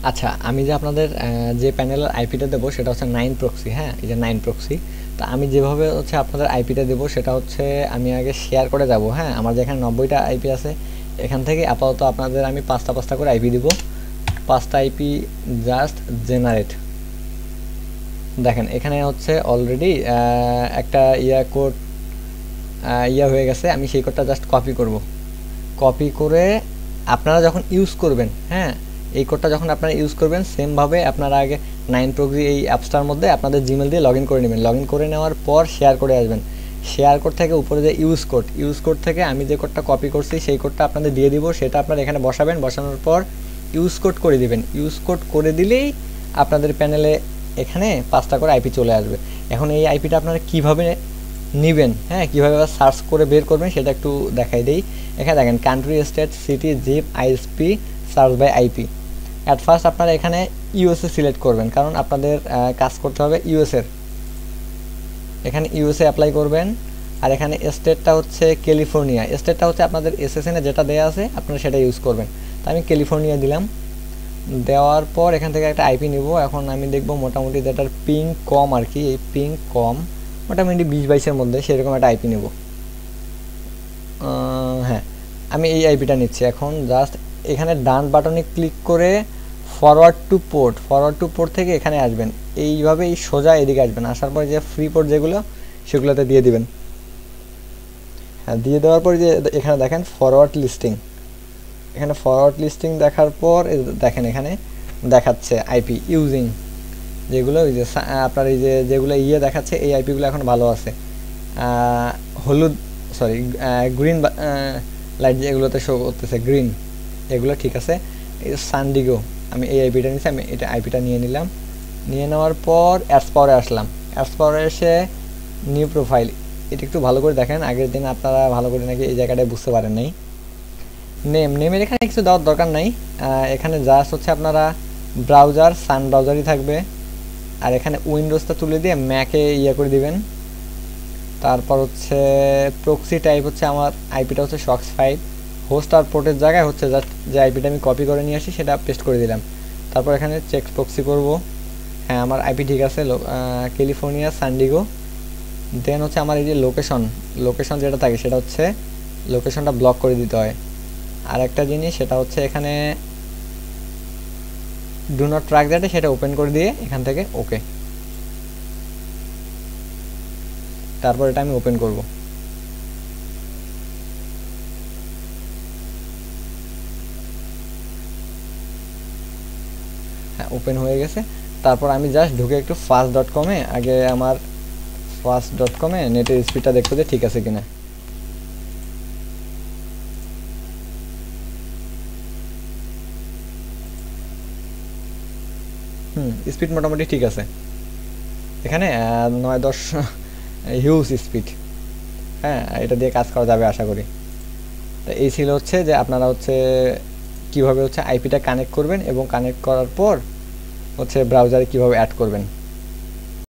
আচ্ছা, আমি যে আপনাদের যে প্যানেলের আইপিটা দেবো সেটা হচ্ছে 9 প্রক্সি। হ্যাঁ, এই যে 9 প্রক্সি। তো আমি যেভাবে হচ্ছে আপনাদের আইপিটা দেবো সেটা হচ্ছে আমি আগে শেয়ার করে যাব। হ্যাঁ, আমার যেখানে 90টা আইপি আছে এখান থেকে আপাতত আপনাদের আমি পাঁচটা পাঁচটা করে আইপি দিব। পাঁচটা আইপি জাস্ট জেনারেট। দেখেন এখানে হচ্ছে অলরেডি একটা কোড হয়ে গেছে। আমি সেই কোডটা জাস্ট কপি করব। কপি করে আপনারা যখন ইউজ করবেন, হ্যাঁ, এই কোডটা যখন আপনারা ইউজ করবেন সেমভাবে আপনারা আগে 9 প্রক্সি এই অ্যাপসটার মধ্যে আপনাদের জিমেল দিয়ে লগ ইন করে নেবেন। লগ ইন করে নেওয়ার পর শেয়ার করে আসবেন। শেয়ার কোড থেকে উপরে যে ইউজ কোড থেকে আমি যে কোডটা কপি করছি সেই কোডটা আপনাদের দিয়ে দিব। সেটা আপনারা এখানে বসাবেন। বসানোর পর ইউজ কোড করে দিবেন। ইউজ কোড করে দিলেই আপনাদের প্যানেলে এখানে পাঁচটা করে আইপি চলে আসবে। এখন এই আইপিটা আপনারা কীভাবে নেবেন, হ্যাঁ, কীভাবে সার্চ করে বের করবেন সেটা একটু দেখাই দেই। এখানে দেখেন country, state, city, zip, ISP, search by IP. At first আপনারা এখানে ইউএসএ সিলেক্ট করবেন, কারণ আপনাদের কাজ করতে হবে ইউএসএর। এখানে ইউএসএ অ্যাপ্লাই করবেন। আর এখানে স্টেটটা হচ্ছে ক্যালিফোর্নিয়া। স্টেটটা হচ্ছে আপনাদের এসএসএনে যেটা দেওয়া আছে আপনারা সেটা ইউজ করবেন। তো আমি ক্যালিফোর্নিয়া দিলাম। দেওয়ার পর এখান থেকে একটা আইপি নিব। এখন আমি দেখব মোটামুটি যেটার পিং কম আর কি, এই পিং কম মোটামুটি 20-22-এর মধ্যে সেরকম একটা আইপি নেব। হ্যাঁ, আমি এই আইপিটা নিচ্ছি। এখন জাস্ট এখানে ডান বাটনে ক্লিক করে ফরওয়ার্ড টু পোর্ট থেকে এখানে আসবেন। এইভাবে এই সোজা এদিকে আসবেন। আসার পর যে ফ্রি পোর্ট যেগুলো সেগুলোতে দিয়ে দিবেন। হ্যাঁ, দিয়ে দেওয়ার পর যে এখানে দেখেন ফরওয়ার্ড লিস্টিং। এখানে ফরওয়ার্ড লিস্টিং দেখার পর দেখেন এখানে দেখাচ্ছে আইপি ইউজিং, যেগুলো ওই যে আপনার এই যে যেগুলো দেখাচ্ছে এই আইপিগুলো এখন ভালো আছে। হলুদ গ্রিন লাইট যেগুলোতে শো করতেছে গ্রিন, এগুলো ঠিক আছে। এই সানডিগো আমি এই আইপিটা নিচ্ছি। আমি এটা আইপিটা নিয়ে নিলাম। নিয়ে নেওয়ার পর অ্যাডস পাওয়ারে আসলাম। অ্যাডস পাওয়ারে এসে নিউ প্রোফাইল, এটা একটু ভালো করে দেখেন। আগের দিন আপনারা ভালো করে নাকি এই জায়গাটায় বুঝতে পারেন নাই। নেমের এখানে কিছু দেওয়ার দরকার নাই। এখানে জাস্ট হচ্ছে আপনারা ব্রাউজার সান ব্রাউজারই থাকবে। আর এখানে উইন্ডোজটা তুলে দিয়ে ম্যাকে করে দিবেন। তারপর হচ্ছে প্রক্সি টাইপ হচ্ছে আমার আইপিটা হচ্ছে শক্স 5। হোস্ট আর পোর্টের জায়গায় হচ্ছে জাস্ট যে আইপিটা আমি কপি করে নিয়ে আসি সেটা পেস্ট করে দিলাম। তারপর এখানে চেক প্রক্সি করব। হ্যাঁ, আমার আইপি ঠিক আছে, ক্যালিফোর্নিয়া সানডিগো। দেন হচ্ছে আমার এই যে লোকেশন যেটা থাকে সেটা হচ্ছে লোকেশনটা ব্লক করে দিতে হয়। আর একটা জিনিস সেটা হচ্ছে এখানে ডু নট ট্র্যাক দ্যাট, সেটা ওপেন করে দিয়ে এখান থেকে ওকে। তারপর এটা আমি ওপেন করব। হ্যাঁ, ওপেন হয়ে গেছে। তারপর আমি জাস্ট ঢুকে একটু fast.com-এ আগে আমার fast.com-এ নেটের স্পিডটা দেখতে যে ঠিক আছে কিনা। স্পিড মোটামুটি ঠিক আছে। এখানে 9-10 হিউজ স্পিড। হ্যাঁ, এটা দিয়ে কাজ করা যাবে আশা করি। তো এই ছিল হচ্ছে যে আপনারা হচ্ছে কীভাবে হচ্ছে আইপিটা কানেক্ট করবেন এবং কানেক্ট করার পর হচ্ছে ব্রাউজারে কীভাবে অ্যাড করবেন।